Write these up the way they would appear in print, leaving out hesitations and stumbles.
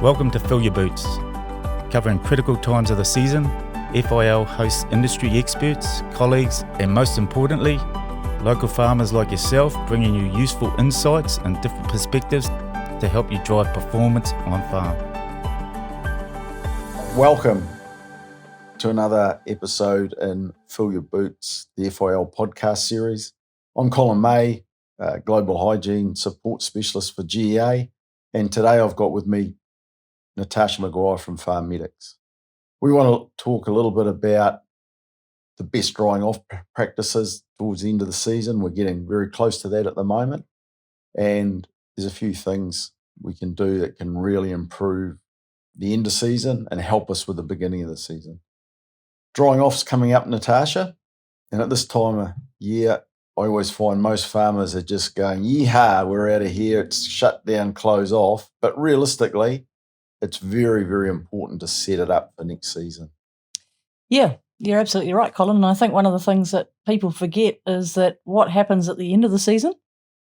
Welcome to FIL Your Boots. Covering critical times of the season, FIL hosts industry experts, colleagues, and most importantly, local farmers like yourself, bringing you useful insights and different perspectives to help you drive performance on farm. Welcome to another episode in FIL Your Boots, the FIL podcast series. I'm Colin May, Global Hygiene Support Specialist for GEA, and today I've got with me Natasha Maguire from Farm Medics. We want to talk a little bit about the best drying off practices towards the end of the season. We're getting very close to that at the moment, and there's a few things we can do that can really improve the end of season and help us with the beginning of the season. Drying off's coming up, Natasha, and at this time of year, I always find most farmers are just going, yeehaw, we're out of here, it's shut down, close off. But realistically, it's very, very important to set it up for next season. Yeah, you're absolutely right, Colin. And I think one of the things that people forget is that what happens at the end of the season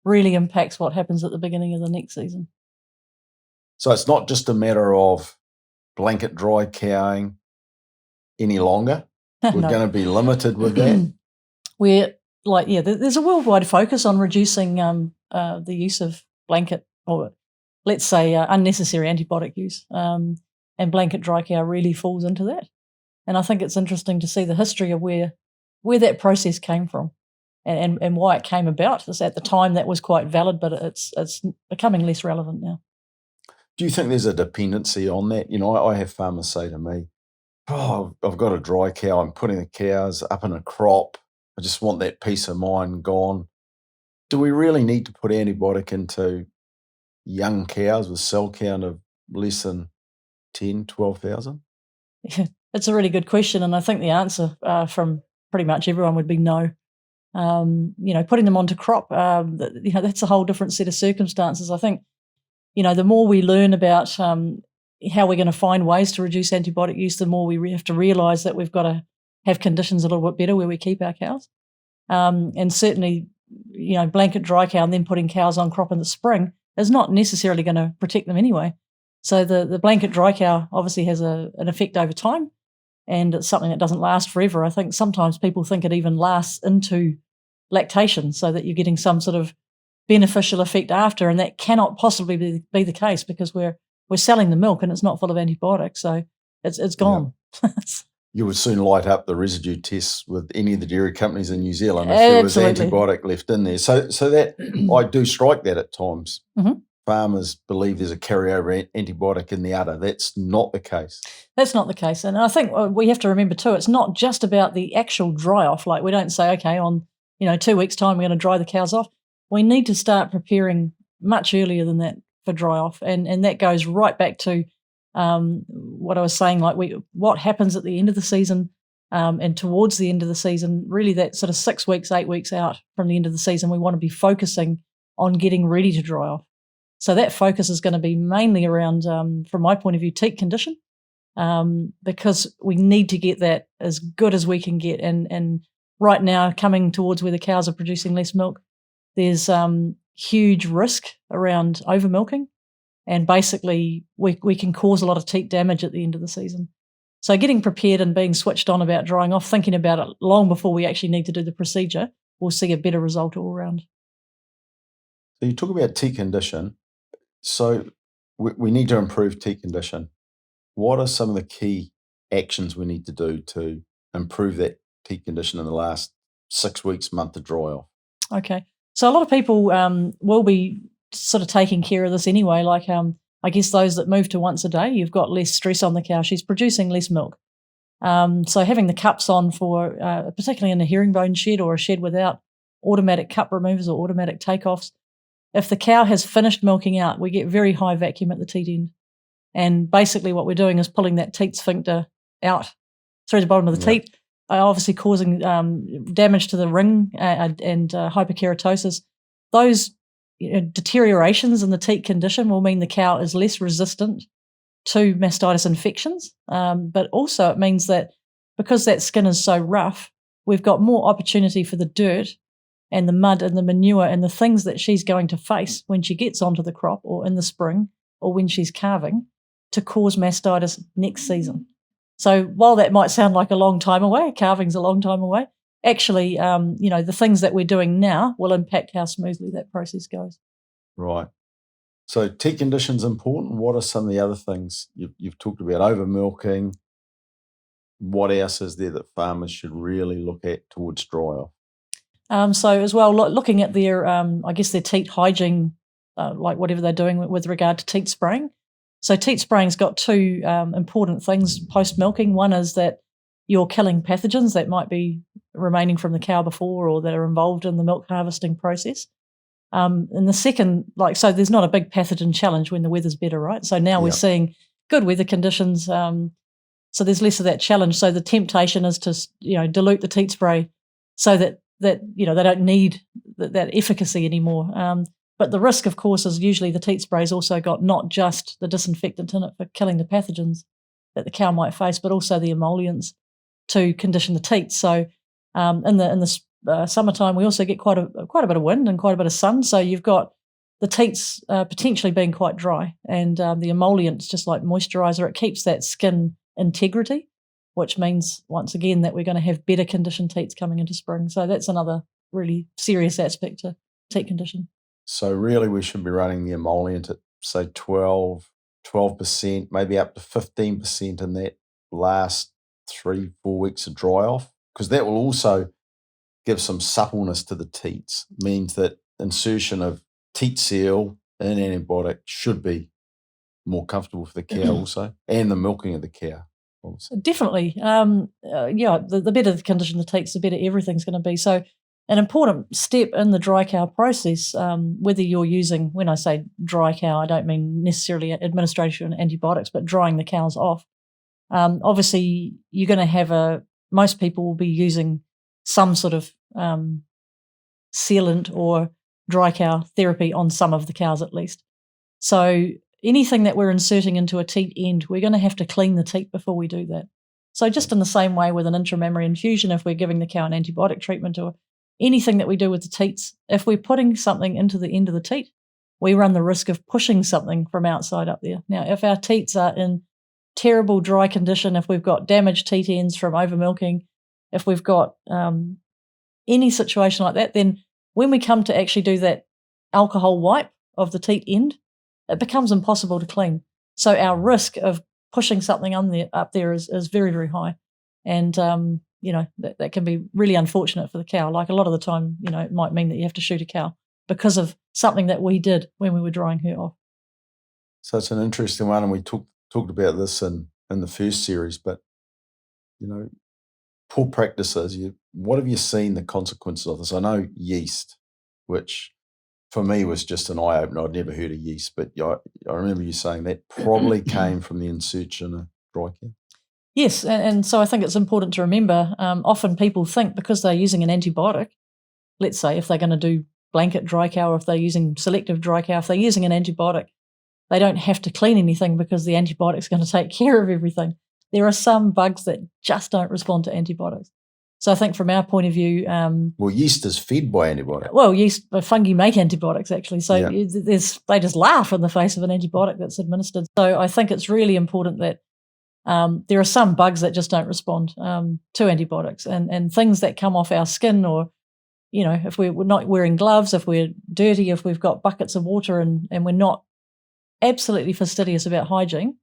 really impacts what happens at the beginning of the next season. So it's not just a matter of blanket dry cowing any longer. We're going to be limited with that. There's a worldwide focus on reducing the use of blanket, or let's say unnecessary antibiotic use, and blanket dry cow really falls into that. And I think it's interesting to see the history of where that process came from and why it came about. At the time that was quite valid, but it's becoming less relevant now. Do you think there's a dependency on that? You know, I have farmers say to me, oh, I've got a dry cow, I'm putting the cows up in a crop, I just want that peace of mind gone. Do we really need to put antibiotic into young cows with cell count of less than 10, 12,000? Yeah, it's a really good question, and I think the answer from pretty much everyone would be no. Putting them onto crop, that's a whole different set of circumstances. I think, the more we learn about how we're going to find ways to reduce antibiotic use, the more we have to realise that we've got to have conditions a little bit better where we keep our cows. And certainly, blanket dry cow and then putting cows on crop in the spring is not necessarily going to protect them anyway. So the blanket dry cow obviously has an effect over time, and it's something that doesn't last forever. I think sometimes people think it even lasts into lactation, so that you're getting some sort of beneficial effect after, and that cannot possibly be the case because we're selling the milk and it's not full of antibiotics, so it's gone. Yep. You would soon light up the residue tests with any of the dairy companies in New Zealand if there was antibiotic left in there. So that I do strike that at times. Mm-hmm. Farmers believe there's a carryover antibiotic in the udder. That's not the case. That's not the case. And I think we have to remember too, it's not just about the actual dry off. Like we don't say, okay, on 2 weeks' time we're going to dry the cows off. We need to start preparing much earlier than that for dry off. And that goes right back to what I was saying, what happens at the end of the season and towards the end of the season, really that sort of 6 weeks, 8 weeks out from the end of the season, we want to be focusing on getting ready to dry off. So that focus is going to be mainly around, from my point of view, teat condition, because we need to get that as good as we can get. And right now, coming towards where the cows are producing less milk, there's huge risk around over milking. And basically, we can cause a lot of teat damage at the end of the season. So getting prepared and being switched on about drying off, thinking about it long before we actually need to do the procedure, we'll see a better result all around. So you talk about teat condition. So we need to improve teat condition. What are some of the key actions we need to do to improve that teat condition in the last 6 weeks, month of dry off? Okay. So a lot of people will be sort of taking care of this anyway. Like I guess those that move to once a day, you've got less stress on the cow. She's producing less milk. So having the cups on for, particularly in a herringbone shed or a shed without automatic cup removers or automatic takeoffs, if the cow has finished milking out, we get very high vacuum at the teat end. And basically what we're doing is pulling that teat sphincter out through the bottom of the teat, obviously causing damage to the ring and hyperkeratosis. Those deteriorations in the teat condition will mean the cow is less resistant to mastitis infections, but also it means that because that skin is so rough, we've got more opportunity for the dirt and the mud and the manure and the things that she's going to face when she gets onto the crop or in the spring or when she's calving to cause mastitis next season. So while that might sound like a long time away, calving's a long time away, actually, the things that we're doing now will impact how smoothly that process goes. Right. So teat condition's important. What are some of the other things you've talked about? Over milking. What else is there that farmers should really look at towards dry off? So as well, looking at their, their teat hygiene, like whatever they're doing with regard to teat spraying. So teat spraying's got two important things post-milking. One is that you're killing pathogens that might be remaining from the cow before or that are involved in the milk harvesting process. And the second, so there's not a big pathogen challenge when the weather's better, right? So now we're seeing good weather conditions, so there's less of that challenge. So the temptation is to, dilute the teat spray so that they don't need that efficacy anymore. But the risk, of course, is usually the teat spray's also got not just the disinfectant in it for killing the pathogens that the cow might face, but also the emollients to condition the teats. So in the summertime, we also get quite a bit of wind and quite a bit of sun. So you've got the teats potentially being quite dry, and the emollients, just like moisturiser, it keeps that skin integrity, which means once again that we're going to have better conditioned teats coming into spring. So that's another really serious aspect to teat condition. So really we should be running the emollient at, say, 12%, maybe up to 15% in that last 3-4 weeks of dry off, because that will also give some suppleness to the teats. Means that insertion of teat seal and antibiotic should be more comfortable for the cow also, and the milking of the cow. Also. Definitely. The better the condition the teats, the better everything's going to be. So an important step in the dry cow process, whether you're using, when I say dry cow, I don't mean necessarily administration of antibiotics, but drying the cows off. Obviously, you're going to have most people will be using some sort of sealant or dry cow therapy on some of the cows at least. So anything that we're inserting into a teat end, we're going to have to clean the teat before we do that. So just in the same way with an intramammary infusion, if we're giving the cow an antibiotic treatment or anything that we do with the teats, if we're putting something into the end of the teat, we run the risk of pushing something from outside up there. Now, if our teats are in terrible dry condition, if we've got damaged teat ends from over milking, if we've got any situation like that, then when we come to actually do that alcohol wipe of the teat end, it becomes impossible to clean. So our risk of pushing something up there is very, very high. And, that can be really unfortunate for the cow. Like a lot of the time, it might mean that you have to shoot a cow because of something that we did when we were drying her off. So it's an interesting one, and we talked about this in the first series, but, poor practices, what have you seen the consequences of this? I know yeast, which for me was just an eye-opener. I'd never heard of yeast, but I remember you saying that probably came from the insertion of dry cow. Yes, and so I think it's important to remember, often people think because they're using an antibiotic, let's say if they're going to do blanket dry cow or if they're using selective dry cow, if they're using an antibiotic, they don't have to clean anything because the antibiotic's going to take care of everything. There are some bugs that just don't respond to antibiotics. So I think from our point of view... yeast is fed by antibiotics. Well, fungi make antibiotics actually. So they just laugh in the face of an antibiotic that's administered. So I think it's really important that there are some bugs that just don't respond to antibiotics, and things that come off our skin, or, if we're not wearing gloves, if we're dirty, if we've got buckets of water and we're not absolutely fastidious about hygiene,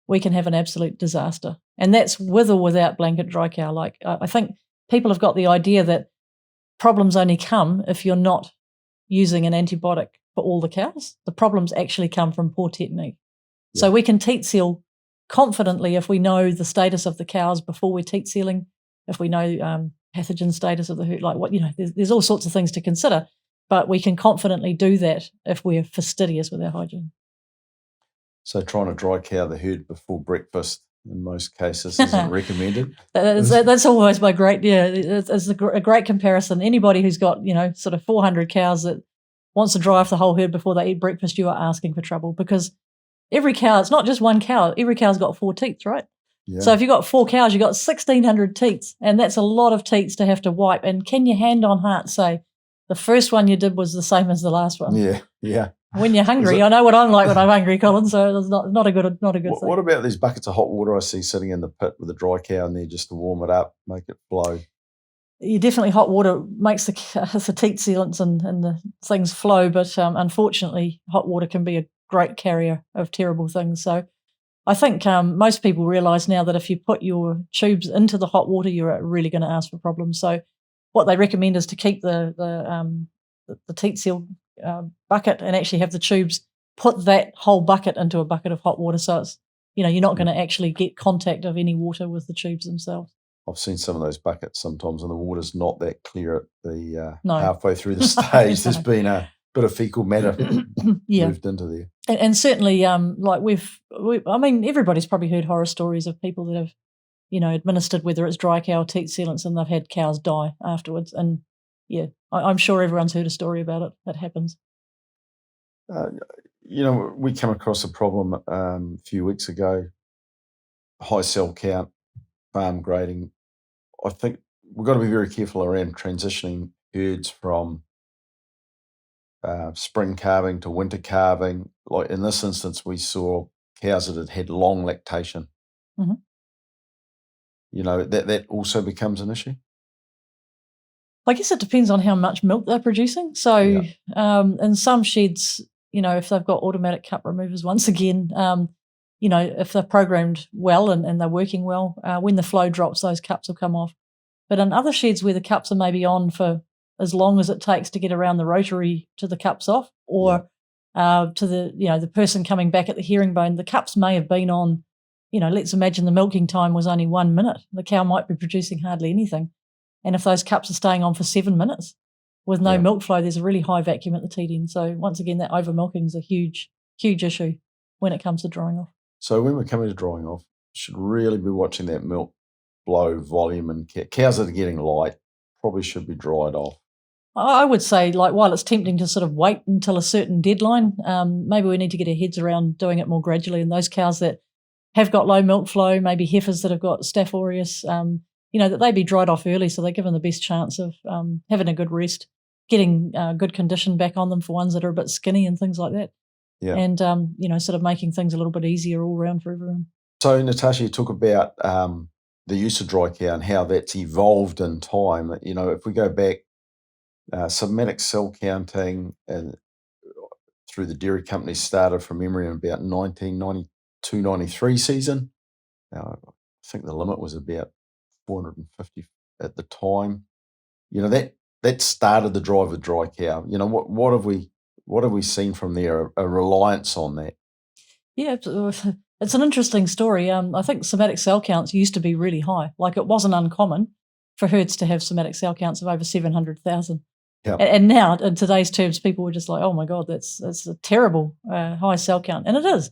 we can have an absolute disaster. And that's with or without blanket dry cow. Like I think people have got the idea that problems only come if you're not using an antibiotic for all the cows. The problems actually come from poor technique. Yeah. So we can teat seal confidently if we know the status of the cows before we're teat sealing, if we know pathogen status of the herd, there's all sorts of things to consider, but we can confidently do that if we're fastidious with our hygiene. So trying to dry cow the herd before breakfast in most cases isn't recommended. That's always my great, it's a great comparison. Anybody who's got, sort of 400 cows that wants to dry off the whole herd before they eat breakfast, you are asking for trouble, because every cow, it's not just one cow, every cow's got 4 teats, right? Yeah. So if you've got 4 cows, you've got 1,600 teats, and that's a lot of teats to have to wipe. And can you hand on heart say the first one you did was the same as the last one? Yeah. When you're hungry, I know what I'm like when I'm hungry, Colin. So it's not a good thing. What about these buckets of hot water I see sitting in the pit with a dry cow in there just to warm it up, make it flow? You definitely, hot water makes the teat sealants and the things flow, but unfortunately, hot water can be a great carrier of terrible things. So I think most people realise now that if you put your tubes into the hot water, you're really going to ask for problems. So what they recommend is to keep the teat seal bucket and actually have the tubes put that whole bucket into a bucket of hot water. So it's, you're not going to actually get contact of any water with the tubes themselves. I've seen some of those buckets sometimes and the water's not that clear at the No. halfway through the stage. There's been a bit of fecal matter moved into there. And certainly, like I mean, everybody's probably heard horror stories of people that have, administered, whether it's dry cow or teat sealants, and they've had cows die afterwards. And yeah, I'm sure everyone's heard a story about it. That happens. We came across a problem a few weeks ago, high cell count, farm grading. I think we've got to be very careful around transitioning herds from spring calving to winter calving. Like in this instance, we saw cows that had long lactation. Mm-hmm. That also becomes an issue. I guess it depends on how much milk they're producing. So in some sheds, if they've got automatic cup removers, once again, if they're programmed well and they're working well, when the flow drops, those cups will come off. But in other sheds where the cups are maybe on for as long as it takes to get around the rotary to the cups off, or to the person coming back at the herringbone, the cups may have been on, let's imagine the milking time was only 1 minute. The cow might be producing hardly anything. And if those cups are staying on for 7 minutes with no milk flow, there's a really high vacuum at the teat end. So once again, that over milking is a huge, huge issue when it comes to drying off. So when we're coming to drying off, should really be watching that milk flow volume, and cows that are getting light probably should be dried off. I would say, while it's tempting to sort of wait until a certain deadline, maybe we need to get our heads around doing it more gradually. And those cows that have got low milk flow, maybe heifers that have got Staph aureus, that they be dried off early so they're given the best chance of having a good rest, getting good condition back on them for ones that are a bit skinny and things like that. Yeah. And, sort of making things a little bit easier all around for everyone. So, Natasha, you talk about the use of dry cow and how that's evolved in time. If we go back, somatic cell counting and through the dairy companies started from memory in about 1992-93 season. Now, I think the limit was about 450 at the time. That started the drive of dry cow. What have we seen from there? A reliance on that? Yeah, it's an interesting story. I think somatic cell counts used to be really high. Like, it wasn't uncommon for herds to have somatic cell counts of over 700,000. Yep. And now, in today's terms, people were just like, oh my God, that's a terrible high cell count. And it is.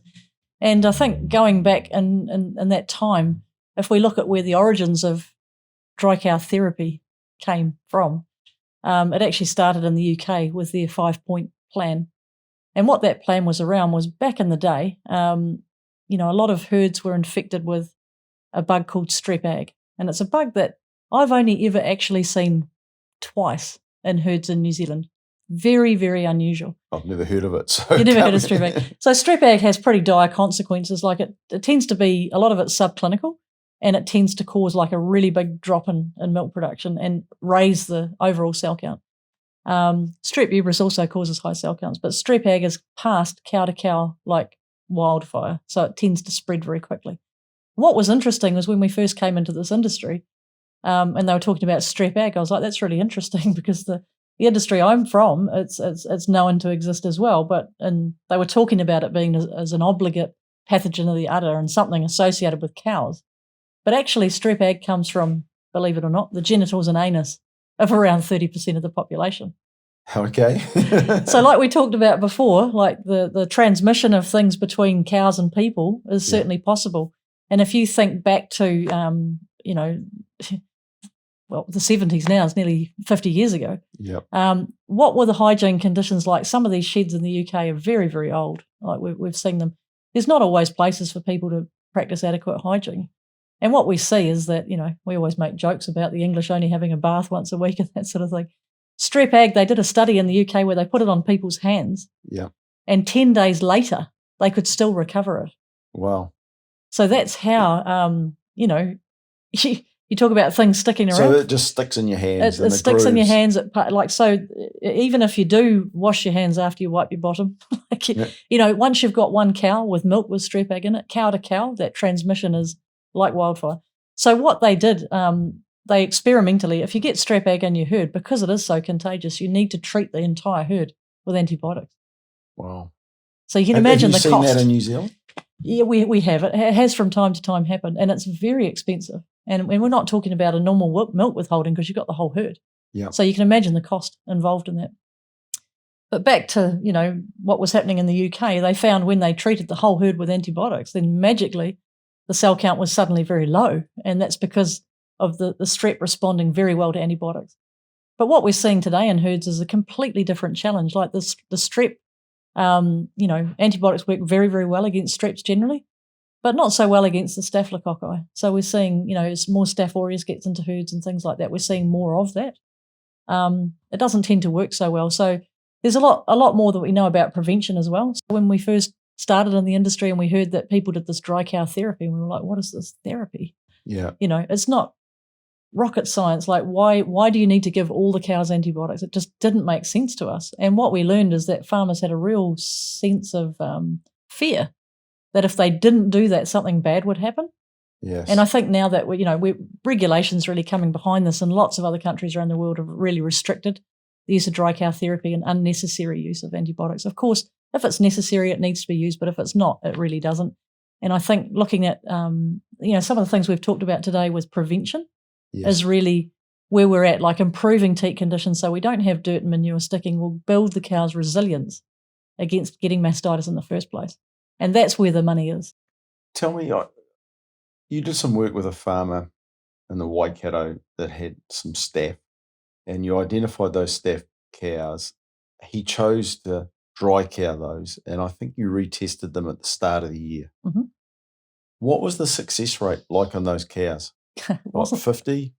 And I think going back in that time, if we look at where the origins of dry cow therapy came from, it actually started in the UK with their 5-point plan. And what that plan was around was, back in the day, a lot of herds were infected with a bug called strep ag. And it's a bug that I've only ever actually seen twice in herds in New Zealand. Very, very unusual. I've never heard of it. So you never heard of strep ag. So strep ag has pretty dire consequences. Like, it tends to be, a lot of it's subclinical, and it tends to cause like a really big drop in milk production and raise the overall cell count. Strep uberis also causes high cell counts, but strep ag is passed cow to cow like wildfire, so it tends to spread very quickly. What was interesting was when we first came into this industry, and they were talking about strep ag, I was like, that's really interesting, because the industry I'm from, it's known to exist as well, and they were talking about it being as an obligate pathogen of the udder and something associated with cows. But actually, strep ag comes from, believe it or not, the genitals and anus of around 30% of the population. Okay. So like we talked about before, like the transmission of things between cows and people is certainly possible. And if you think back to, the 70s now, it's nearly 50 years ago. Yep. What were the hygiene conditions like? Some of these sheds in the UK are very, very old. Like we've seen them. There's not always places for people to practice adequate hygiene. And what we see is that, we always make jokes about the English only having a bath once a week and that sort of thing. Strep ag, they did a study in the UK where they put it on people's hands. Yeah. and 10 days later, they could still recover it. Wow. So that's how, you talk about things sticking around. So it just sticks in your hands. It sticks in your hands. So even if you do wash your hands after you wipe your bottom, once you've got one cow with milk with strep egg in it, cow to cow, that transmission is like wildfire. So what they did, they experimentally, if you get strep egg in your herd, because it is so contagious, you need to treat the entire herd with antibiotics. Wow. So you can imagine the cost. Have you seen that in New Zealand? Yeah, we have. It has from time to time happened, and it's very expensive. And we're not talking about a normal milk withholding because you've got the whole herd. Yeah. So you can imagine the cost involved in that. But back to, what was happening in the UK, they found when they treated the whole herd with antibiotics, then magically the cell count was suddenly very low. And that's because of the strep responding very well to antibiotics. But what we're seeing today in herds is a completely different challenge. Like the strep, antibiotics work very, very well against streps generally, but not so well against the staphylococci. So we're seeing, as more Staph aureus gets into herds and things like that, we're seeing more of that. It doesn't tend to work so well. So there's a lot more that we know about prevention as well. So when we first started in the industry and we heard that people did this dry cow therapy, and we were like, what is this therapy? Yeah. It's not rocket science. Like, why do you need to give all the cows antibiotics? It just didn't make sense to us. And what we learned is that farmers had a real sense of fear that if they didn't do that, something bad would happen. Yes. And I think now that regulations really coming behind this, and lots of other countries around the world have really restricted the use of dry cow therapy and unnecessary use of antibiotics. Of course, if it's necessary, it needs to be used, but if it's not, it really doesn't. And I think looking at some of the things we've talked about today with prevention is really where we're at, like improving teat conditions so we don't have dirt and manure sticking will build the cow's resilience against getting mastitis in the first place. And that's where the money is. Tell me, you did some work with a farmer in the Waikato that had some staph, and you identified those staph cows. He chose to dry cow those, and I think you retested them at the start of the year. Mm-hmm. What was the success rate like on those cows? Like 50,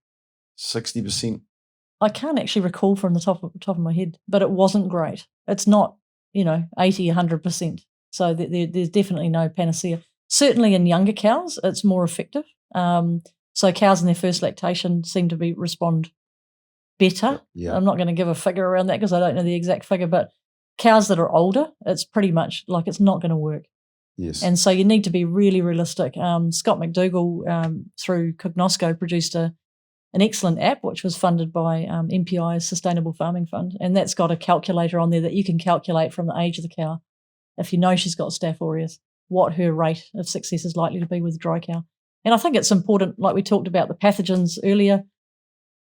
60%? I can't actually recall from the top of my head, but it wasn't great. It's not, 80, 100%. So there's definitely no panacea. Certainly in younger cows, it's more effective. So cows in their first lactation seem to respond better. Yeah. I'm not going to give a figure around that because I don't know the exact figure, but cows that are older, it's pretty much like it's not going to work. Yes. And so you need to be really realistic. Scott McDougall, through Cognosco, produced an excellent app which was funded by MPI's Sustainable Farming Fund, and that's got a calculator on there that you can calculate from the age of the cow, if you know she's got Staph aureus, what her rate of success is likely to be with a dry cow. And I think it's important, like we talked about the pathogens earlier,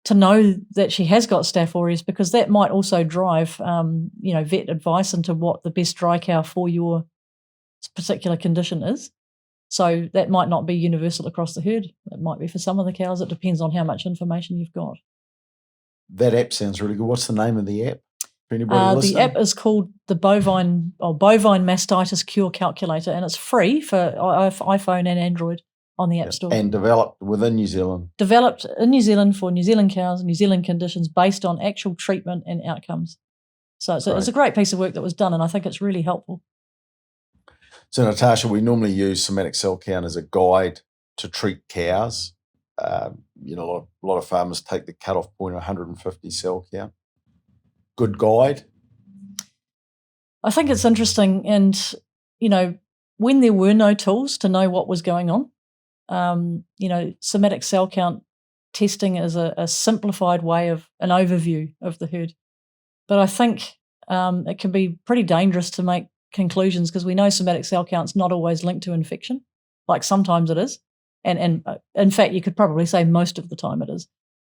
to know that she has got Staph aureus, because that might also drive, vet advice into what the best dry cow for your particular condition is. So that might not be universal across the herd. It might be for some of the cows. It depends on how much information you've got. That app sounds really good. What's the name of the app? For anybody listening? The app is called the Bovine Mastitis Cure Calculator, and it's free for iPhone and Android on the App Store. And developed within New Zealand. Developed in New Zealand for New Zealand cows, New Zealand conditions, based on actual treatment and outcomes. So it's a great piece of work that was done, and I think it's really helpful. So, Natasha, we normally use somatic cell count as a guide to treat cows. A lot of farmers take the cutoff point of 150 cell count. Good guide? I think it's interesting, and, when there were no tools to know what was going on, somatic cell count testing is a simplified way of an overview of the herd. But I think it can be pretty dangerous to make conclusions, because we know somatic cell count's not always linked to infection, like sometimes it is. And in fact, you could probably say most of the time it is.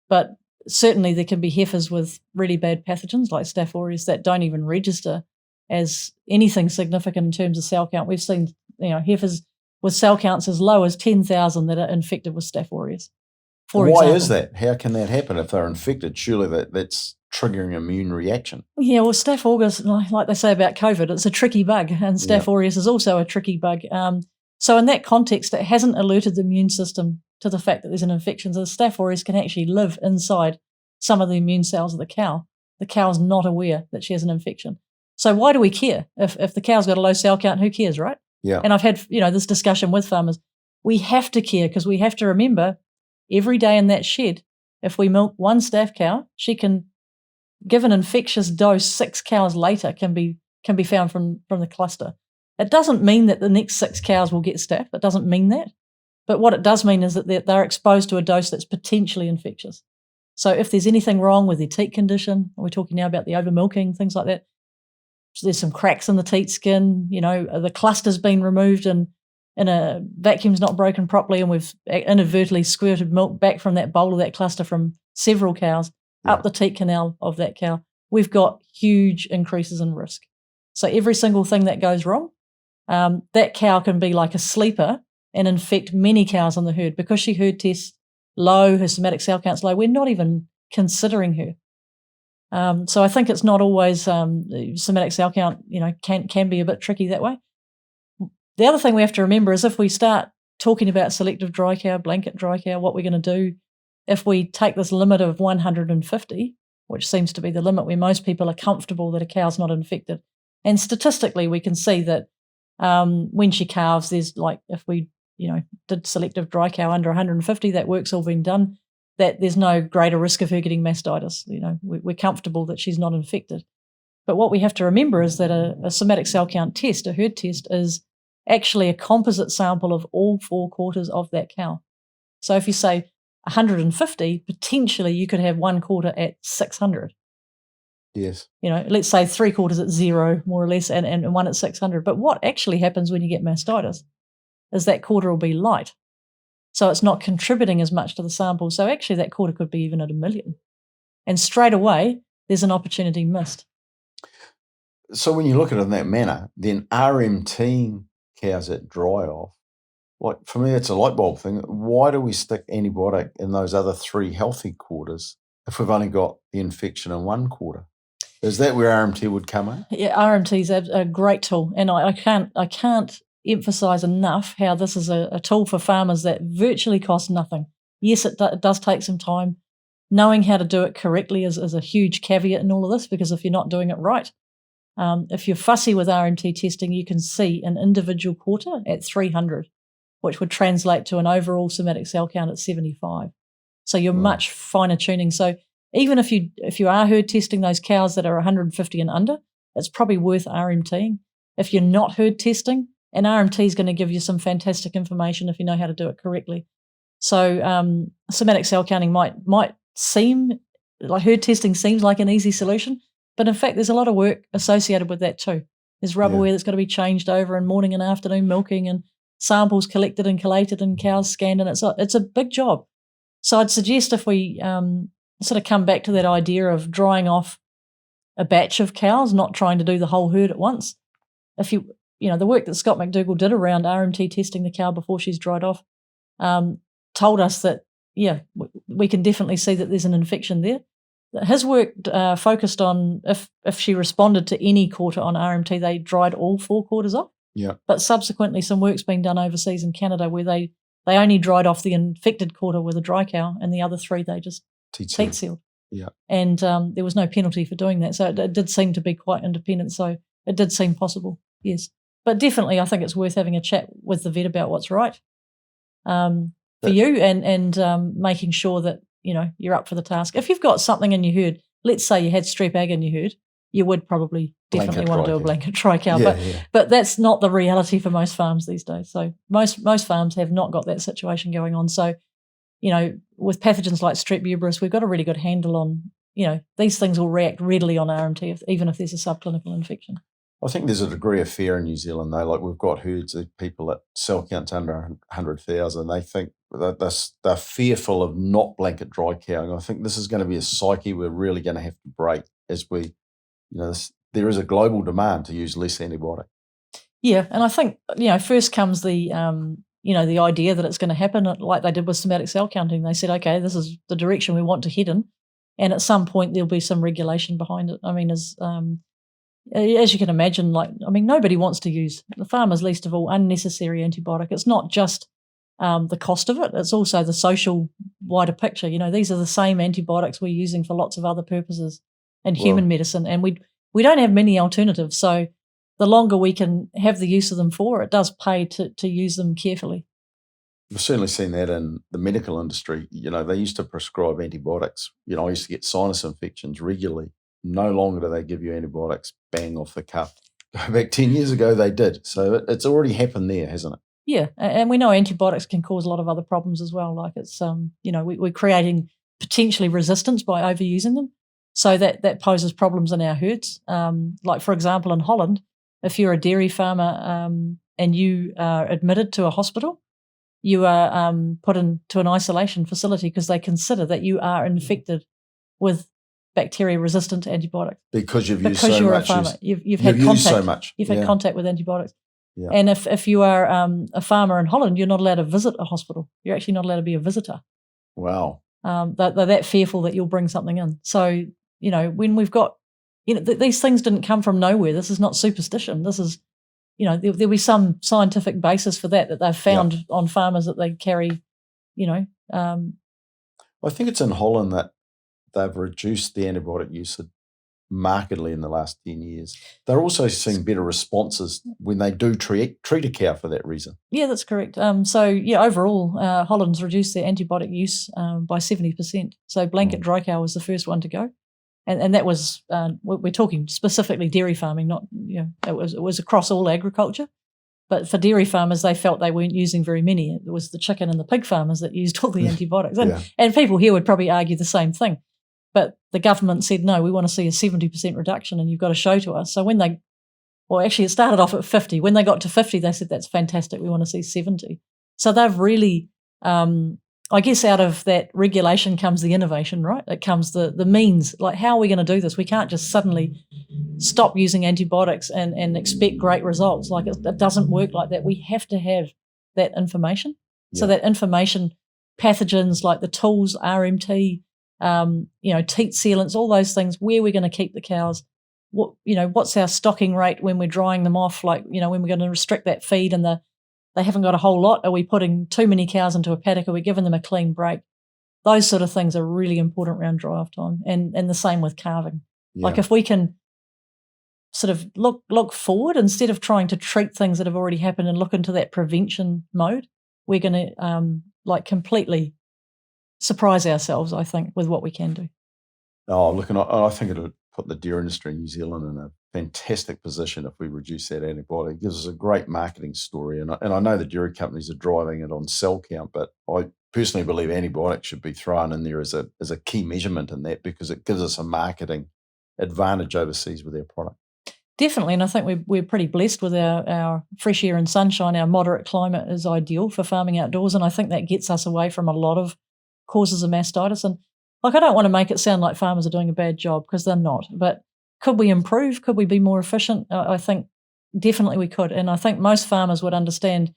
But certainly there can be heifers with really bad pathogens like Staph aureus that don't even register as anything significant in terms of cell count. We've seen, heifers with cell counts as low as 10,000 that are infected with Staph aureus. Why is that? How can that happen if they're infected? Surely that's triggering an immune reaction. Yeah, well, Staph aureus, like they say about COVID, it's a tricky bug, and Staph aureus is also a tricky bug. So in that context, it hasn't alerted the immune system to the fact that there's an infection. So the Staph aureus can actually live inside some of the immune cells of the cow. The cow's not aware that she has an infection. So why do we care? If the cow's got a low cell count, who cares, right? Yeah. And I've had, this discussion with farmers. We have to care because we have to remember every day in that shed, if we milk one staph cow, she can give an infectious dose 6 cows later can be found from the cluster. It doesn't mean that the next 6 cows will get staph. It doesn't mean that. But what it does mean is that they're exposed to a dose that's potentially infectious. So if there's anything wrong with their teat condition, we're talking now about the over milking, things like that. So there's some cracks in the teat skin, the cluster's been removed and a vacuum's not broken properly, and we've inadvertently squirted milk back from that bowl of that cluster from several cows up the teat canal of that cow. We've got huge increases in risk. So every single thing that goes wrong, that cow can be like a sleeper and infect many cows in the herd. Because she herd tests low, her somatic cell count's low, we're not even considering her. So I think it's not always somatic cell count, can be a bit tricky that way. The other thing we have to remember is if we start talking about selective dry cow, blanket dry cow, what we're going to do if we take this limit of 150, which seems to be the limit where most people are comfortable that a cow's not infected. And statistically, we can see that when she calves, there's if we, did selective dry cow under 150, that work's all been done, that there's no greater risk of her getting mastitis. We're comfortable that she's not infected. But what we have to remember is that a somatic cell count test, a herd test, is actually a composite sample of all 4 quarters of that cow. So if you say 150, potentially you could have 1 quarter at 600. Yes. Let's say 3 quarters at 0, more or less, and 1 at 600. But what actually happens when you get mastitis is that quarter will be light. So it's not contributing as much to the sample. So actually that quarter could be even at 1 million. And straight away, there's an opportunity missed. So when you look at it in that manner, then RMT cows that dry off, for me, it's a light bulb thing. Why do we stick antibiotic in those other 3 healthy quarters if we've only got the infection in 1 quarter? Is that where RMT would come in? Yeah, RMT is a great tool, and I can't emphasise enough how this is a tool for farmers that virtually costs nothing. Yes, it does take some time. Knowing how to do it correctly is a huge caveat in all of this, because if you're not doing it right, if you're fussy with RMT testing, you can see an individual quarter at 300, which would translate to an overall somatic cell count at 75. So you're much finer tuning. So even if you are herd testing those cows that are 150 and under, it's probably worth RMTing. If you're not herd testing, an RMT is going to give you some fantastic information if you know how to do it correctly. So somatic cell counting might seem like herd testing seems like an easy solution, but in fact there's a lot of work associated with that too. There's rubberware that's got to be changed over and morning and afternoon milking and samples collected and collated and cows scanned, and it's a big job. So I'd suggest if we sort of come back to that idea of drying off a batch of cows, not trying to do the whole herd at once. If the work that Scott McDougall did around RMT testing the cow before she's dried off told us that, we can definitely see that there's an infection there. His work focused on if she responded to any quarter on RMT, they dried all 4 quarters off. Yeah. But subsequently, some work's been done overseas in Canada where they only dried off the infected quarter with a dry cow, and the other 3 they just teat sealed. Yeah. And there was no penalty for doing that. So it did seem to be quite independent. So it did seem possible, yes. But definitely I think it's worth having a chat with the vet about what's right for you and making sure that, you're up for the task. If you've got something in your herd, let's say you had strep ag in your herd, you would probably definitely want to do a blanket dry cow. But that's not the reality for most farms these days. So most farms have not got that situation going on. So, with pathogens like strep uterus, we've got a really good handle on, these things will react readily on RMT even if there's a subclinical infection. I think there's a degree of fear in New Zealand, though. Like, we've got herds of people at cell counts under 100,000. They think that they're fearful of not blanket dry cowing. I think this is going to be a psyche we're really going to have to break as we, there is a global demand to use less antibiotic. Yeah, and I think, first comes the, the idea that it's going to happen like they did with somatic cell counting. They said, okay, this is the direction we want to head in, and at some point there'll be some regulation behind it. I mean, as you can imagine, nobody wants to use, the farmers least of all, unnecessary antibiotic. It's not just the cost of it, it's also the social wider picture. These are the same antibiotics we're using for lots of other purposes in human medicine, and we don't have many alternatives. So the longer we can have the use of them for, it does pay to use them carefully. We've certainly seen that in the medical industry. They used to prescribe antibiotics. I used to get sinus infections regularly. No longer do they give you antibiotics bang off the cuff. Go back 10 years ago, they did. So it's already happened there, hasn't it? Yeah, and we know antibiotics can cause a lot of other problems as well. Like it's, we're creating potentially resistance by overusing them. So that poses problems in our herds. Like, for example, in Holland, if you're a dairy farmer and you are admitted to a hospital, you are put into an isolation facility because they consider that you are infected with bacteria-resistant antibiotics. Because you've used because so you're much. A farmer, you've had contact. Used so much. You've had contact with antibiotics. Yeah. And if you are a farmer in Holland, you're not allowed to visit a hospital. You're actually not allowed to be a visitor. Wow. They're that fearful that you'll bring something in. So, when we've got, these things didn't come from nowhere. This is not superstition. This is, there'll be some scientific basis for that they've found on farmers that they carry, I think it's in Holland that they've reduced the antibiotic usage markedly in the last 10 years. They're also seeing better responses when they do treat a cow for that reason. Yeah, that's correct. Overall, Holland's reduced their antibiotic use by 70%. So blanket dry cow was the first one to go. And that was, we're talking specifically dairy farming, not, it was across all agriculture. But for dairy farmers, they felt they weren't using very many. It was the chicken and the pig farmers that used all the antibiotics. And people here would probably argue the same thing. But the government said, no, we want to see a 70% reduction and you've got to show to us. So it started off at 50. When they got to 50, they said, that's fantastic. We want to see 70. So they've really, I guess out of that regulation comes the innovation, right? It comes the means. Like, how are we going to do this? We can't just suddenly stop using antibiotics and expect great results. Like, it doesn't work like that. We have to have that information. Yeah. So that information, pathogens like the tools, RMT, teat sealants, all those things, where we're going to keep the cows, what's our stocking rate when we're drying them off, like, when we're going to restrict that feed and they haven't got a whole lot. Are we putting too many cows into a paddock? Are we giving them a clean break? Those sort of things are really important around dry-off time, and the same with calving. Yeah. Like, if we can sort of look forward instead of trying to treat things that have already happened and look into that prevention mode, we're going to completely surprise ourselves, I think, with what we can do. I think it would put the dairy industry in New Zealand in a fantastic position if we reduce that antibiotic. It gives us a great marketing story, and I know the dairy companies are driving it on cell count, but I personally believe antibiotics should be thrown in there as a key measurement in that, because it gives us a marketing advantage overseas with our product. Definitely, and I think we're pretty blessed with our fresh air and sunshine. Our moderate climate is ideal for farming outdoors, and I think that gets us away from a lot of causes of mastitis. And I don't want to make it sound like farmers are doing a bad job, because they're not. But could we improve? Could we be more efficient? I think definitely we could. And I think most farmers would understand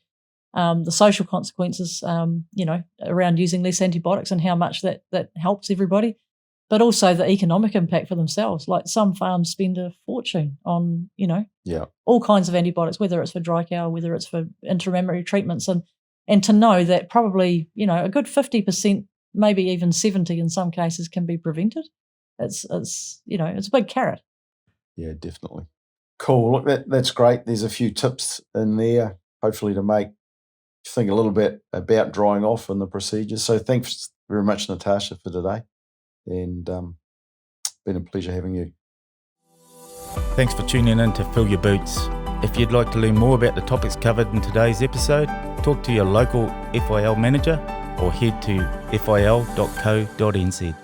the social consequences, around using less antibiotics and how much that helps everybody, but also the economic impact for themselves. Like, some farms spend a fortune on, all kinds of antibiotics, whether it's for dry cow, whether it's for intermammary treatments. And to know that probably, a good 50%, maybe even 70% in some cases, can be prevented. It's a big carrot. Yeah, definitely. Cool. Look, that's great. There's a few tips in there, hopefully, to make you think a little bit about drying off and the procedures. So thanks very much, Natasha, for today. And been a pleasure having you. Thanks for tuning in to FIL Your Boots. If you'd like to learn more about the topics covered in today's episode, talk to your local FIL manager or head to fil.co.nz.